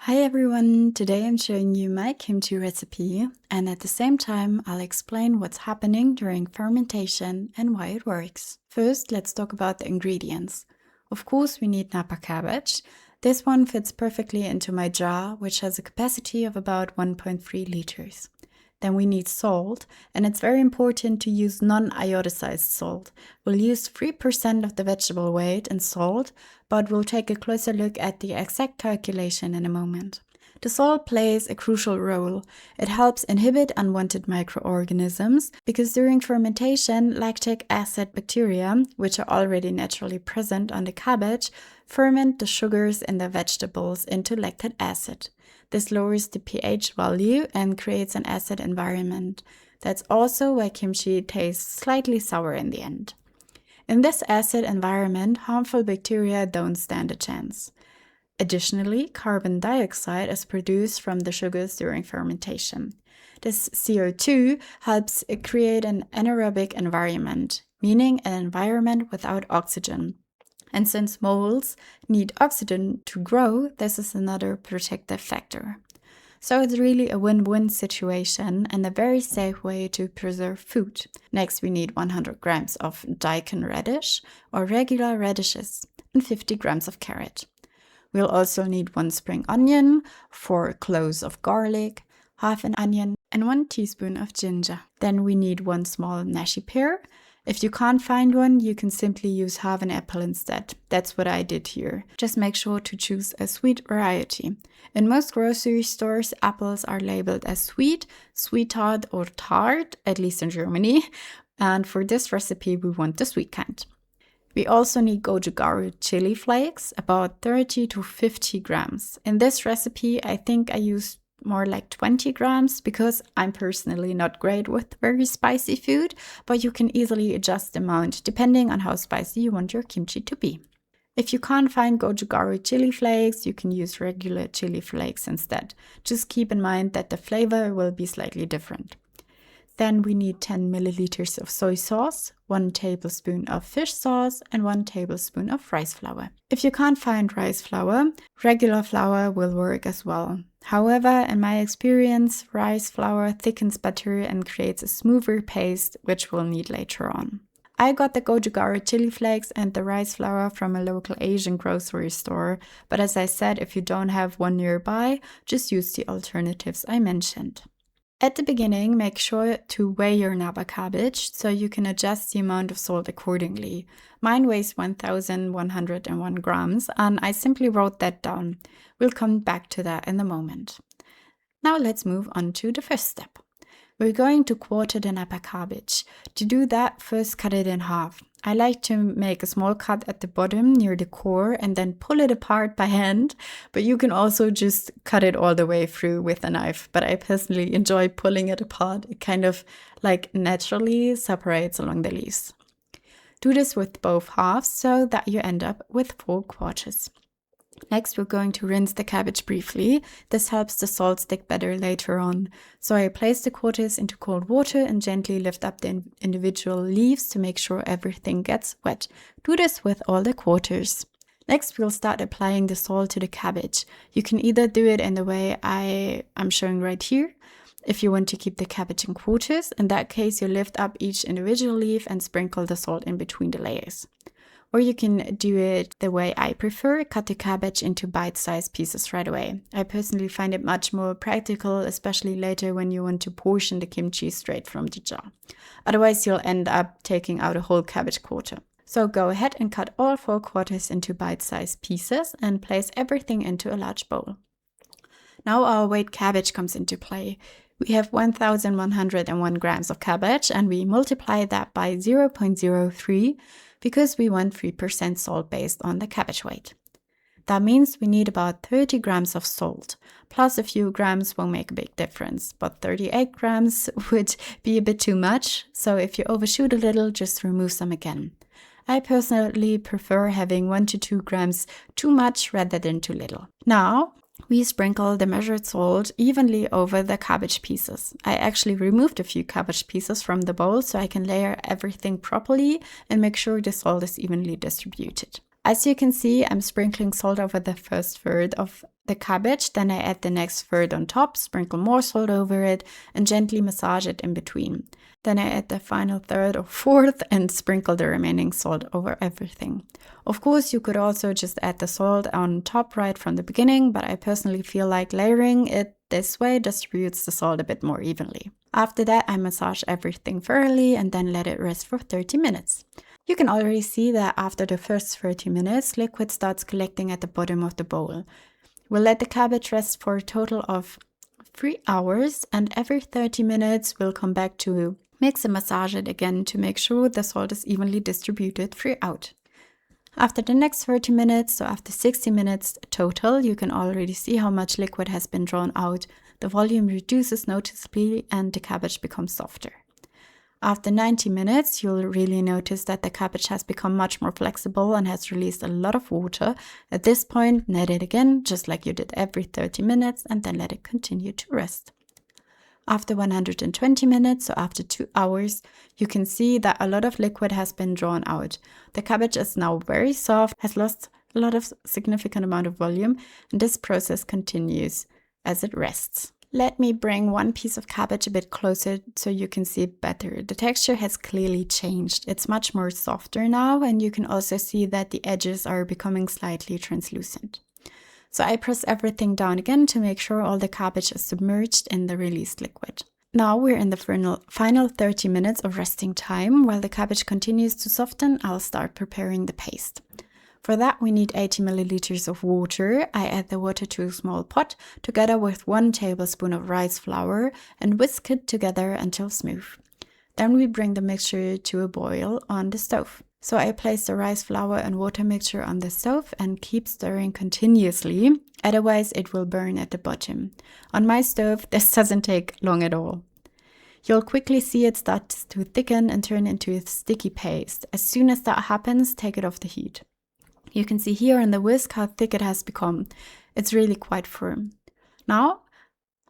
Hi everyone, today I'm showing you my kimchi recipe and at the same time I'll explain what's happening during fermentation and why it works. First, let's talk about the ingredients. Of course we need Napa cabbage. This one fits perfectly into my jar, which has a capacity of about 1.3 liters. Then we need salt, and it's very important to use non-iodized salt. We'll use 3% of the vegetable weight in salt, but we'll take a closer look at the exact calculation in a moment. The salt plays a crucial role. It helps inhibit unwanted microorganisms because during fermentation, lactic acid bacteria, which are already naturally present on the cabbage, ferment the sugars in the vegetables into lactic acid. This lowers the pH value and creates an acid environment. That's also why kimchi tastes slightly sour in the end. In this acid environment, harmful bacteria don't stand a chance. Additionally, carbon dioxide is produced from the sugars during fermentation. This CO2 helps create an anaerobic environment, meaning an environment without oxygen. And since molds need oxygen to grow, this is another protective factor. So it's really a win-win situation and a very safe way to preserve food. Next, we need 100 grams of Daikon radish or regular radishes and 50 grams of carrot. We'll also need 1 spring onion, 4 cloves of garlic, half an onion, and 1 teaspoon of ginger. Then we need 1 small Nashi pear. If you can't find one, you can simply use half an apple instead. That's what I did here. Just make sure to choose a sweet variety. In most grocery stores, apples are labeled as sweet, sweetheart, or tart, at least in Germany. And for this recipe, we want the sweet kind. We also need Gochugaru chili flakes, about 30 to 50 grams. In this recipe, I think I used more like 20 grams because I'm personally not great with very spicy food, but you can easily adjust the amount depending on how spicy you want your kimchi to be. If you can't find Gochugaru chili flakes, you can use regular chili flakes instead. Just keep in mind that the flavor will be slightly different. Then we need 10 milliliters of soy sauce, 1 tablespoon of fish sauce, and 1 tablespoon of rice flour. If you can't find rice flour, regular flour will work as well. However, in my experience, rice flour thickens butter and creates a smoother paste, which we'll need later on. I got the Gochugaru chili flakes and the rice flour from a local Asian grocery store, but as I said, if you don't have one nearby, just use the alternatives I mentioned. At the beginning, make sure to weigh your Napa cabbage so you can adjust the amount of salt accordingly. Mine weighs 1,101 grams and I simply wrote that down. We'll come back to that in a moment. Now let's move on to the first step. We're going to quarter the Napa cabbage. To do that, first cut it in half. I like to make a small cut at the bottom near the core and then pull it apart by hand, but you can also just cut it all the way through with a knife. But I personally enjoy pulling it apart. It kind of like naturally separates along the leaves. Do this with both halves so that you end up with 4 quarters. Next, we're going to rinse the cabbage briefly. This helps the salt stick better later on. So I place the quarters into cold water and gently lift up the individual leaves to make sure everything gets wet. Do this with all the quarters. Next, we'll start applying the salt to the cabbage. You can either do it in the way I'm showing right here. If you want to keep the cabbage in quarters, in that case, you lift up each individual leaf and sprinkle the salt in between the layers. Or you can do it the way I prefer, cut the cabbage into bite-sized pieces right away. I personally find it much more practical, especially later when you want to portion the kimchi straight from the jar. Otherwise, you'll end up taking out a whole cabbage quarter. So go ahead and cut all 4 quarters into bite-sized pieces and place everything into a large bowl. Now our weighed cabbage comes into play. We have 1,101 grams of cabbage and we multiply that by 0.03 because we want 3% salt based on the cabbage weight. That means we need about 30 grams of salt, plus a few grams won't make a big difference, but 38 grams would be a bit too much, so if you overshoot a little, just remove some again. I personally prefer having 1 to 2 grams too much rather than too little. Now, we sprinkle the measured salt evenly over the cabbage pieces. I actually removed a few cabbage pieces from the bowl so I can layer everything properly and make sure the salt is evenly distributed. As you can see, I'm sprinkling salt over the first third of the cabbage, then I add the next third on top, sprinkle more salt over it, and gently massage it in between. Then I add the final third or fourth and sprinkle the remaining salt over everything. Of course, you could also just add the salt on top right from the beginning, but I personally feel like layering it this way distributes the salt a bit more evenly. After that, I massage everything thoroughly and then let it rest for 30 minutes. You can already see that after the first 30 minutes, liquid starts collecting at the bottom of the bowl. We'll let the cabbage rest for a total of 3 hours, and every 30 minutes we'll come back to mix and massage it again to make sure the salt is evenly distributed throughout. After the next 30 minutes, so after 60 minutes total, you can already see how much liquid has been drawn out. The volume reduces noticeably and the cabbage becomes softer. After 90 minutes, you'll really notice that the cabbage has become much more flexible and has released a lot of water. At this point, net it again, just like you did every 30 minutes, and then let it continue to rest. After 120 minutes, so after 2 hours, you can see that a lot of liquid has been drawn out. The cabbage is now very soft, has lost a lot of significant amount of volume, and this process continues as it rests. Let me bring one piece of cabbage a bit closer so you can see it better. The texture has clearly changed. It's much more softer now, and you can also see that the edges are becoming slightly translucent. So I press everything down again to make sure all the cabbage is submerged in the released liquid. Now we're in the final 30 minutes of resting time. While the cabbage continues to soften, I'll start preparing the paste. For that, we need 80 milliliters of water. I add the water to a small pot together with 1 tablespoon of rice flour and whisk it together until smooth. Then we bring the mixture to a boil on the stove. So I place the rice flour and water mixture on the stove and keep stirring continuously, otherwise it will burn at the bottom. On my stove, this doesn't take long at all. You'll quickly see it start to thicken and turn into a sticky paste. As soon as that happens, take it off the heat. You can see here in the whisk how thick it has become. It's really quite firm. Now,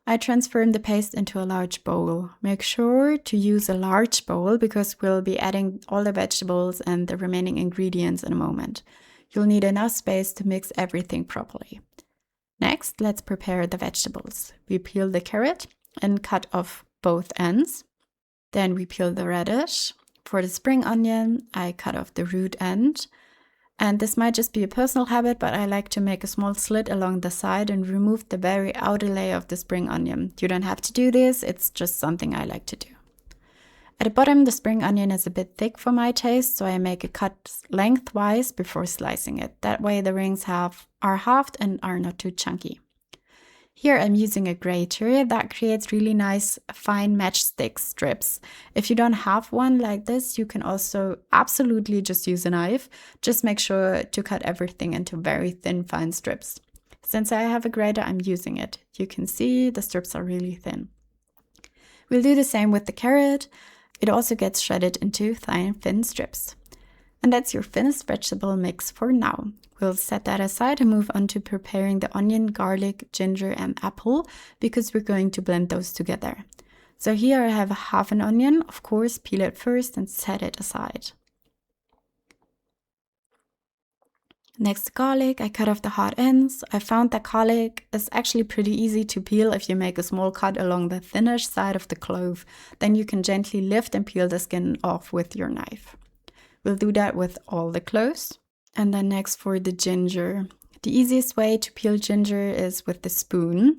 I transfer the paste into a large bowl. Make sure to use a large bowl because we'll be adding all the vegetables and the remaining ingredients in a moment. You'll need enough space to mix everything properly. Next, let's prepare the vegetables. We peel the carrot and cut off both ends. Then we peel the radish. For the spring onion, I cut off the root end. And this might just be a personal habit, but I like to make a small slit along the side and remove the very outer layer of the spring onion. You don't have to do this, it's just something I like to do. At the bottom, the spring onion is a bit thick for my taste, so I make a cut lengthwise before slicing it. That way the rings are halved and are not too chunky. Here I'm using a grater that creates really nice fine matchstick strips. If you don't have one like this, you can also absolutely just use a knife. Just make sure to cut everything into very thin fine strips. Since I have a grater, I'm using it. You can see the strips are really thin. We'll do the same with the carrot. It also gets shredded into thin strips. And that's your finished vegetable mix for now. We'll set that aside and move on to preparing the onion, garlic, ginger, and apple because we're going to blend those together. So here I have half an onion. Of course, peel it first and set it aside. Next, garlic. I cut off the hard ends. I found that garlic is actually pretty easy to peel if you make a small cut along the thinnish side of the clove. Then you can gently lift and peel the skin off with your knife. We'll do that with all the cloves. And then next for the ginger. The easiest way to peel ginger is with the spoon.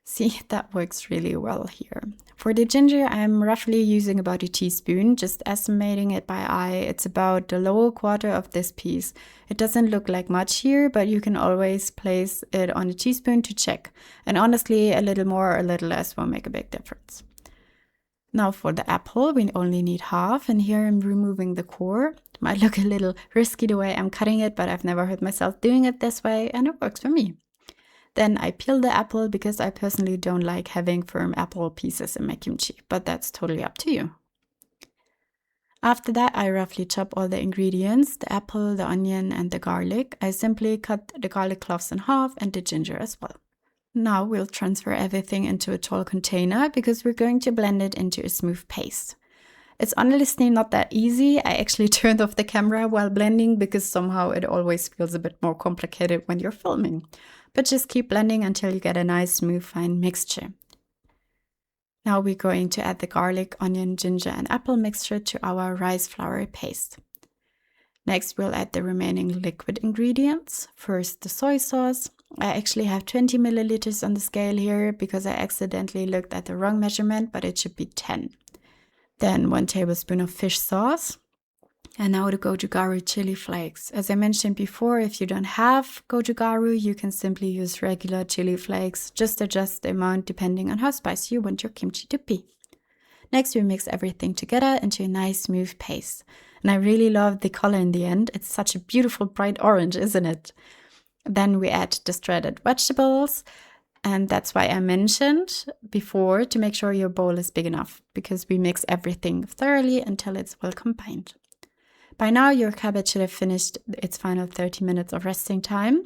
See, that works really well here. For the ginger, I'm roughly using about a teaspoon, just estimating it by eye. It's about the lower quarter of this piece. It doesn't look like much here, but you can always place it on a teaspoon to check. And honestly, a little more or a little less will make a big difference. Now for the apple, we only need half, and here I'm removing the core. It might look a little risky the way I'm cutting it, but I've never heard myself doing it this way, and it works for me. Then I peel the apple because I personally don't like having firm apple pieces in my kimchi, but that's totally up to you. After that, I roughly chop all the ingredients, the apple, the onion, and the garlic. I simply cut the garlic cloves in half and the ginger as well. Now we'll transfer everything into a tall container because we're going to blend it into a smooth paste. It's honestly not that easy. I actually turned off the camera while blending because somehow it always feels a bit more complicated when you're filming. But just keep blending until you get a nice, smooth, fine mixture. Now we're going to add the garlic, onion, ginger, and apple mixture to our rice flour paste. Next, we'll add the remaining liquid ingredients. First, the soy sauce. I actually have 20 milliliters on the scale here because I accidentally looked at the wrong measurement, but it should be 10. Then 1 tablespoon of fish sauce. And now the Gochugaru chili flakes. As I mentioned before, if you don't have Gochugaru, you can simply use regular chili flakes. Just adjust the amount depending on how spicy you want your kimchi to be. Next, we mix everything together into a nice smooth paste. And I really love the color in the end. It's such a beautiful bright orange, isn't it? Then we add the shredded vegetables. And that's why I mentioned before to make sure your bowl is big enough, because we mix everything thoroughly until it's well combined. By now, your cabbage should have finished its final 30 minutes of resting time.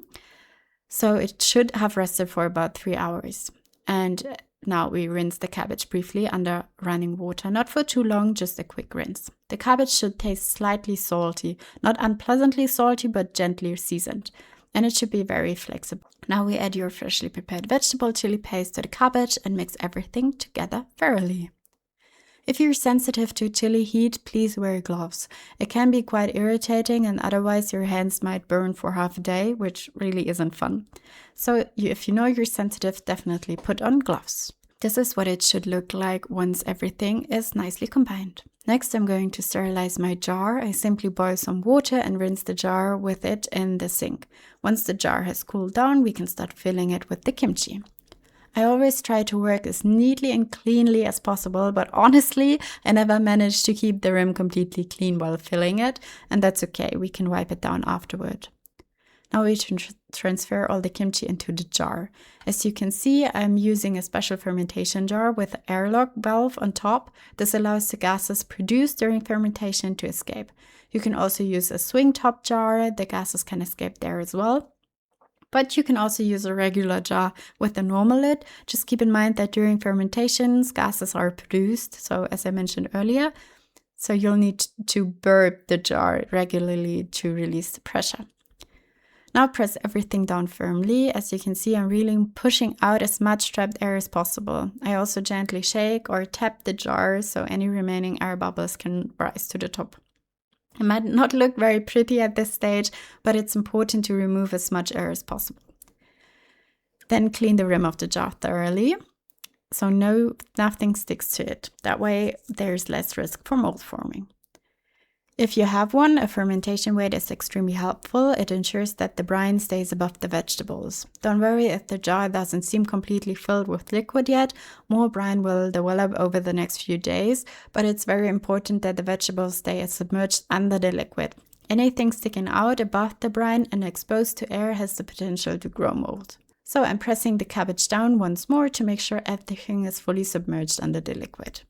So it should have rested for about 3 hours. And now we rinse the cabbage briefly under running water, not for too long, just a quick rinse. The cabbage should taste slightly salty, not unpleasantly salty, but gently seasoned. And it should be very flexible. Now we add your freshly prepared vegetable chili paste to the cabbage and mix everything together thoroughly. If you're sensitive to chili heat, please wear gloves. It can be quite irritating and otherwise your hands might burn for half a day, which really isn't fun. So if you know you're sensitive, definitely put on gloves. This is what it should look like once everything is nicely combined. Next, I'm going to sterilize my jar. I simply boil some water and rinse the jar with it in the sink. Once the jar has cooled down, we can start filling it with the kimchi. I always try to work as neatly and cleanly as possible, but honestly, I never managed to keep the rim completely clean while filling it, and that's okay, we can wipe it down afterward. Now we transfer all the kimchi into the jar. As you can see, I'm using a special fermentation jar with an airlock valve on top. This allows the gases produced during fermentation to escape. You can also use a swing top jar, the gases can escape there as well. But you can also use a regular jar with a normal lid. Just keep in mind that during fermentations, gases are produced, so as I mentioned earlier. So you'll need to burp the jar regularly to release the pressure. Now press everything down firmly. As you can see, I'm really pushing out as much trapped air as possible. I also gently shake or tap the jar so any remaining air bubbles can rise to the top. It might not look very pretty at this stage, but it's important to remove as much air as possible. Then clean the rim of the jar thoroughly, so nothing sticks to it. That way there's less risk for mold forming. If you have one, a fermentation weight is extremely helpful. It ensures that the brine stays above the vegetables. Don't worry if the jar doesn't seem completely filled with liquid yet. More brine will develop over the next few days, but it's very important that the vegetables stay submerged under the liquid. Anything sticking out above the brine and exposed to air has the potential to grow mold. So I'm pressing the cabbage down once more to make sure everything is fully submerged under the liquid.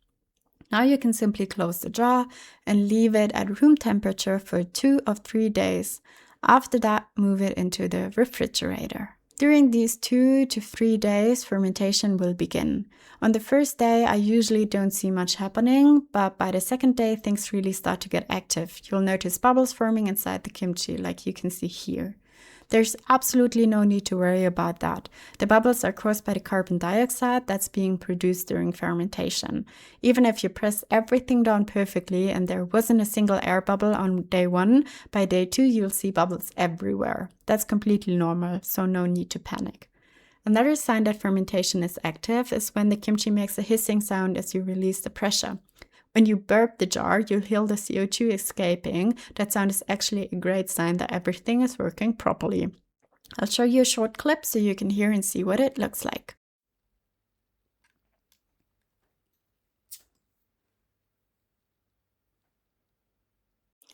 Now you can simply close the jar and leave it at room temperature for 2 or 3 days. After that, move it into the refrigerator. During these 2 to 3 days, fermentation will begin. On the first day, I usually don't see much happening, but by the second day, things really start to get active. You'll notice bubbles forming inside the kimchi, like you can see here. There's absolutely no need to worry about that. The bubbles are caused by the carbon dioxide that's being produced during fermentation. Even if you press everything down perfectly and there wasn't a single air bubble on day 1, by day 2 you'll see bubbles everywhere. That's completely normal, so no need to panic. Another sign that fermentation is active is when the kimchi makes a hissing sound as you release the pressure. When you burp the jar, you'll hear the CO2 escaping. That sound is actually a great sign that everything is working properly. I'll show you a short clip so you can hear and see what it looks like.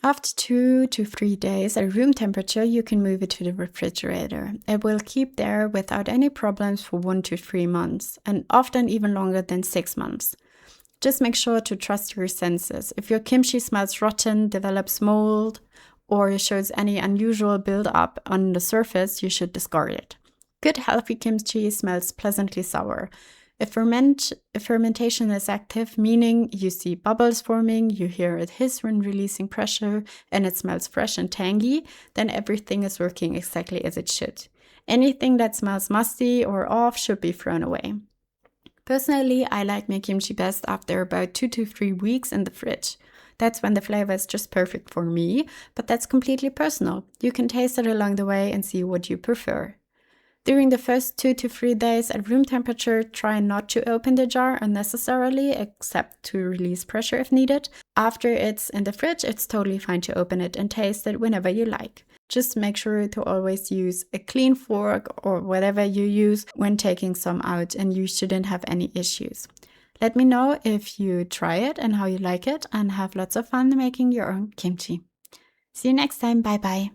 After 2 to 3 days at room temperature, you can move it to the refrigerator. It will keep there without any problems for 1 to 3 months, and often even longer than 6 months. Just make sure to trust your senses. If your kimchi smells rotten, develops mold, or shows any unusual build-up on the surface, you should discard it. Good healthy kimchi smells pleasantly sour. If fermentation is active, meaning you see bubbles forming, you hear it hiss when releasing pressure, and it smells fresh and tangy, then everything is working exactly as it should. Anything that smells musty or off should be thrown away. Personally, I like my kimchi best after about 2 to 3 weeks in the fridge. That's when the flavor is just perfect for me, but that's completely personal. You can taste it along the way and see what you prefer. During the first 2 to 3 days at room temperature, try not to open the jar unnecessarily, except to release pressure if needed. After it's in the fridge, it's totally fine to open it and taste it whenever you like. Just make sure to always use a clean fork or whatever you use when taking some out, and you shouldn't have any issues. Let me know if you try it and how you like it, and have lots of fun making your own kimchi. See you next time. Bye bye.